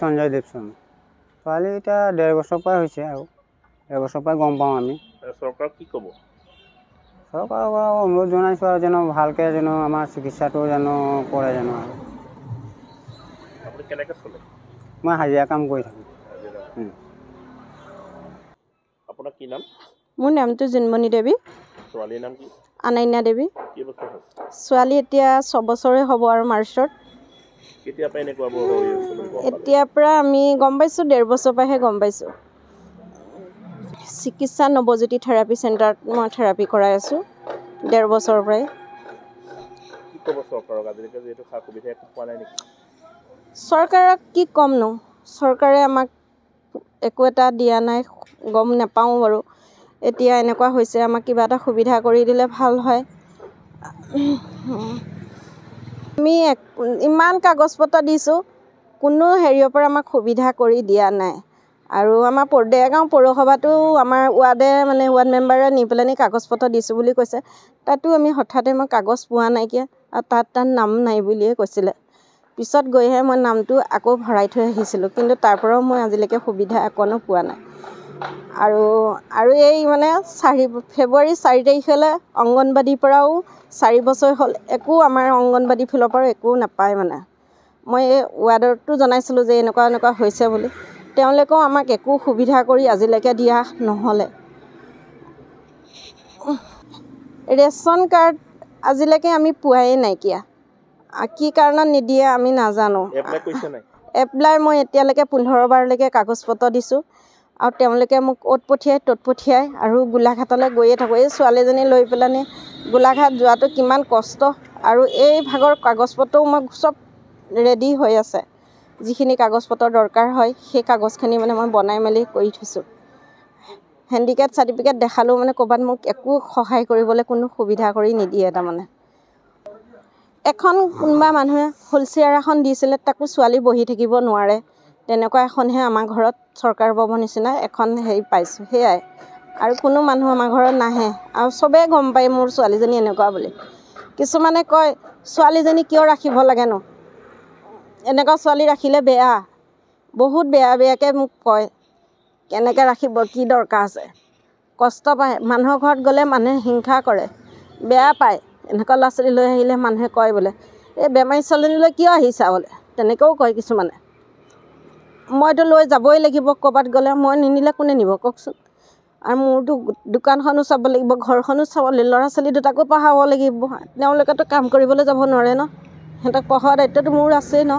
সঞ্জয় দেৱ শৰ্মা ছোৱালী এতিয়া 1.5 বছৰ পৰা হৈছে আৰু 1.5 বছৰ পৰা গম পাওঁ আমি চৰকাৰক কি ক'ব চৰকাৰক অনুৰোধ জনাইছোঁ আৰু যেন ভালকৈ যেন আমাৰ চিকিৎসাটো যেন কৰে যেন আৰু আপুনি কেনেকৈ চলে মই হাজিৰা কাম কৰি থাকোঁ আপোনাৰ কি নাম মোৰ নামটো জোনমণি দেৱী ছোৱালীৰ নাম কি আনান্যা দেৱী কি বছৰ হ'ল ছোৱালী এতিয়া 6 বছৰে হ'ব আৰু মাৰ্চত কেতিয়াৰ পৰা এনেকুৱা হৈ আছে বুলি গম পালে এতিয়াৰ পৰা আমি গম পাইছোঁ 1.5 বছৰ পৰাহে গম পাইছোঁ চিকিৎসা নৱজ্যোতি থেৰাপি চেণ্টাৰত মই থেৰাপি কৰাই আছোঁ 1.5 বছৰৰ পৰাই কি ক'ব চৰকাৰক আজিলৈকে যিহেতু সা সুবিধা একো পোৱা নাই নেকি চৰকাৰক কি ক'মনো চৰকাৰে আমাক একো এটা দিয়া নাই গম নাপাওঁ বাৰু এতিয়া এনেকুৱা হৈছে আমাক কিবা এটা সুবিধা কৰি দিলে ভাল হয় আমি ইমান কাগজ পত্ৰ দিছোঁ কোনো হেৰিৰ পৰা আমাক সুবিধা কৰি দিয়া নাই আৰু আমাৰ দেৰগাঁও পৌৰসভাটো আমাৰ ৱাৰ্ড মেম্বাৰে নি পেলাই কাগজ পত্ৰ দিছোঁ বুলি কৈছে তাতো আমি হঠাতে মই কাগজ পোৱা নাইকিয়া আৰু তাত নাম নাই বুলিয়ে কৈছিলে পিছত গৈহে মই নামটো আকৌ ভৰাই থৈ আহিছিলোঁ কিন্তু তাৰ পৰাও মই আজিলৈকে সুবিধা অকণো পোৱা নাই আৰু এই মানে ফেব্ৰুৱাৰী 4 তাৰিখলৈ অংগনবাদীৰ পৰাও 4 বছৰ হ'ল একো আমাৰ অংগনবাদী ফালৰ পৰাও একো নাপায় মানে মই এই ৱাৰ্ডতো জনাইছিলোঁ যে এনেকুৱা হৈছে বুলি তেওঁলোকেও আমাক একো সুবিধা কৰি আজিলৈকে দিয়া নহ'লে ৰেচন কাৰ্ড আজিলৈকে আমি পোৱাই নাইকিয়া কি কাৰণত নিদিয়ে আমি নাজানো এপ্লাই মই এতিয়ালৈকে 15 বাৰলৈকে কাগজ পত্ৰ দিছোঁ আৰু তেওঁলোকে মোক অ'ত পঠিয়াই ত'ত পঠিয়াই আৰু গোলাঘাটলৈ গৈয়ে থাকোঁ এই ছোৱালীজনী লৈ পেলাই গোলাঘাট যোৱাটো কিমান কষ্ট আৰু এই ভাগৰ কাগজ পত্ৰও মই চব ৰেডি হৈ আছে যিখিনি কাগজ পত্ৰ দৰকাৰ হয় সেই কাগজখিনি মানে মই বনাই মেলি কৰি থৈছোঁ হেণ্ডিকেপ চাৰ্টিফিকেট দেখালেও মানে ক'ৰবাত মোক একো সহায় কৰিবলৈ কোনো সুবিধা কৰি নিদিয়ে তাৰমানে এখন কোনোবা মানুহে হুইলচেয়াৰ এখন দিছিলে তাকো ছোৱালী বহি থাকিব নোৱাৰে তেনেকুৱা এখনহে আমাৰ ঘৰত চৰকাৰ পাব নিচিনা এখন হেৰি পাইছোঁ সেয়াই আৰু কোনো মানুহ আমাৰ ঘৰত নাহে আৰু চবেই গম পায় মোৰ ছোৱালীজনী এনেকুৱা বুলি কিছুমানে কয় ছোৱালীজনী কিয় ৰাখিব লাগেনো এনেকুৱা ছোৱালী ৰাখিলে বেয়া বহুত বেয়াকৈ মোক কয় কেনেকৈ ৰাখিব কি দৰকাৰ আছে কষ্ট পায় মানুহৰ ঘৰত গ'লে মানুহে হিংসা কৰে বেয়া পায় এনেকুৱা ল'ৰা ছোৱালী লৈ আহিলে মানুহে কয় বোলে এই বেমাৰী ছোৱালীজনীলৈ কিয় আহিছা বোলে তেনেকৈও কয় কিছুমানে মইতো লৈ যাবই লাগিব ক'ৰবাত গ'লে মই নিনিলে কোনে নিব কওকচোন আৰু মোৰতো দোকানখনো চাব লাগিব ঘৰখনো চাব লাগিব ল'ৰা ছোৱালী দুটাকো পঢ়াব লাগিব তেওঁলোকেতো কাম কৰিবলৈ যাব নোৱাৰে ন সিহঁতক পঢ়োৱা দায়িত্বটো মোৰ আছেই ন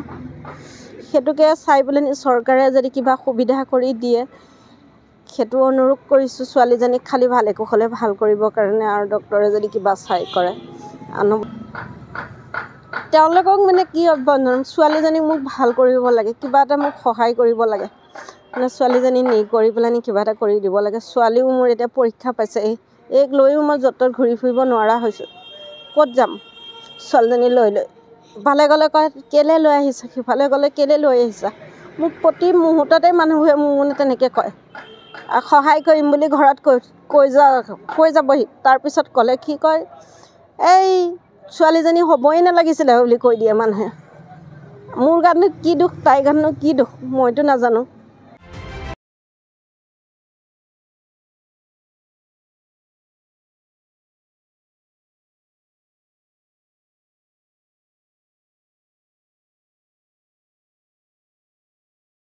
সেইটোকে চাই পেলাই চৰকাৰে যদি কিবা সুবিধা কৰি দিয়ে সেইটো অনুৰোধ কৰিছোঁ ছোৱালীজনীক খালী ভালে কুশলে ভাল কৰিবৰ কাৰণে আৰু ডক্টৰে যদি কিবা চাই কৰে তেওঁলোকক মানে কি ছোৱালীজনীক মোক ভাল কৰিব লাগে কিবা এটা মোক সহায় কৰিব লাগে মানে ছোৱালীজনী নি কৰি পেলাই কিবা এটা কৰি দিব লাগে ছোৱালীও মোৰ এতিয়া পৰীক্ষা পাইছে এইক লৈও মই য'ত ত'ত ঘূৰি ফুৰিব নোৱাৰা হৈছোঁ ক'ত যাম ছোৱালীজনী লৈ ইফালে গ'লে কয় কেলৈ লৈ আহিছা সিফালে গ'লে কেলৈ লৈ আহিছা মোক প্ৰতি মুহূৰ্ততে মানুহে মোক মানে তেনেকৈ কয় আৰু সহায় কৰিম বুলি ঘৰত কৈ যাবহি তাৰপিছত ক'লে কি কয় এই ছোৱালীজনী হ'বই নালাগিছিলে বুলি কৈ দিয়ে মানুহে মোৰ গাতনো কি দুখ তাইৰ গাতনো কি দুখ মইতো নাজানো